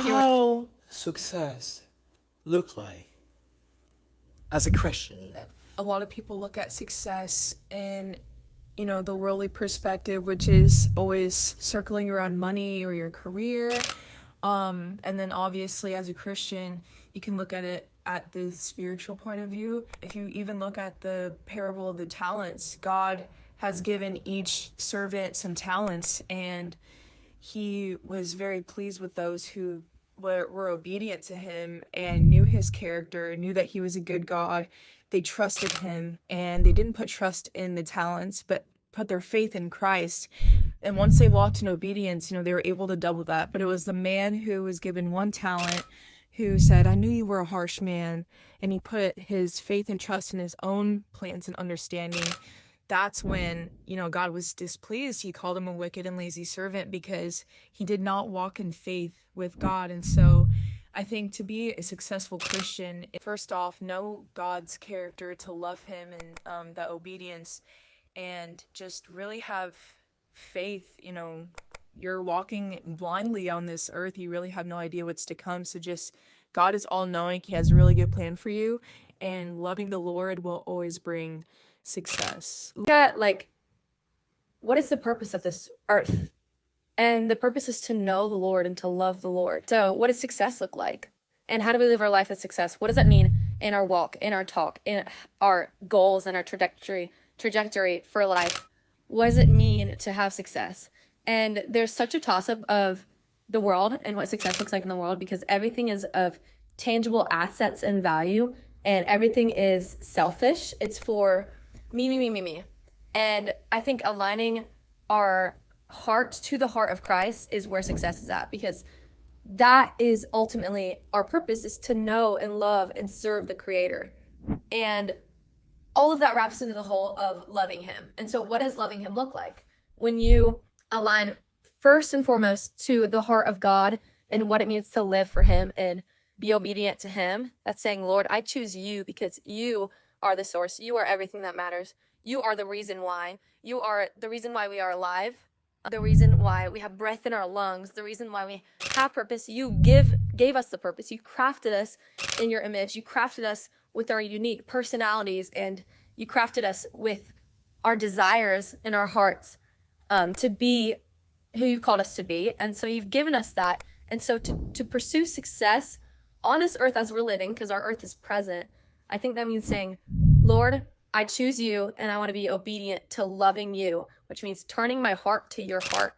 How success look like as a Christian? A lot of people look at success in, the worldly perspective, which is always circling around money or your career. And then obviously as a Christian, you can look at it at the spiritual point of view. If you even look at the parable of the talents, God has given each servant some talents, and he was very pleased with those who were obedient to him and knew his character, knew that he was a good God. They trusted him, and they didn't put trust in the talents, but put their faith in Christ. And once they walked in obedience, they were able to double that. But it was the man who was given one talent who said, I knew you were a harsh man. And he put his faith and trust in his own plans and understanding. That's when, God was displeased. He called him a wicked and lazy servant because he did not walk in faith with God. And so I think to be a successful Christian, first off, know God's character, to love him, and that obedience, and just really have faith. You're walking blindly on this earth. You really have no idea what's to come. So just, God is all knowing. He has a really good plan for you, and loving the Lord will always bring success. Look at, what is the purpose of this earth? And the purpose is to know the Lord and to love the Lord. So what does success look like? And how do we live our life as success? What does that mean in our walk, in our talk, in our goals and our trajectory for life? What does it mean to have success? And there's such a toss-up of the world and what success looks like in the world, because everything is of tangible assets and value, and everything is selfish. It's for me. And I think aligning our heart to the heart of Christ is where success is at, because that is ultimately our purpose, is to know and love and serve the Creator. And all of that wraps into the whole of loving him. And so what does loving him look like? When you align first and foremost to the heart of God and what it means to live for him and be obedient to him, that's saying, Lord, I choose you because you are the source. You are everything that matters. You are the reason why. You are the reason why we are alive, the reason why we have breath in our lungs, the reason why we have purpose. You gave us the purpose. You crafted us in your image. You crafted us with our unique personalities, and you crafted us with our desires in our hearts, to be who you've called us to be. And so you've given us that. And so to pursue success on this earth as we're living, because our earth is present, I think that means saying, Lord, I choose you, and I want to be obedient to loving you, which means turning my heart to your heart.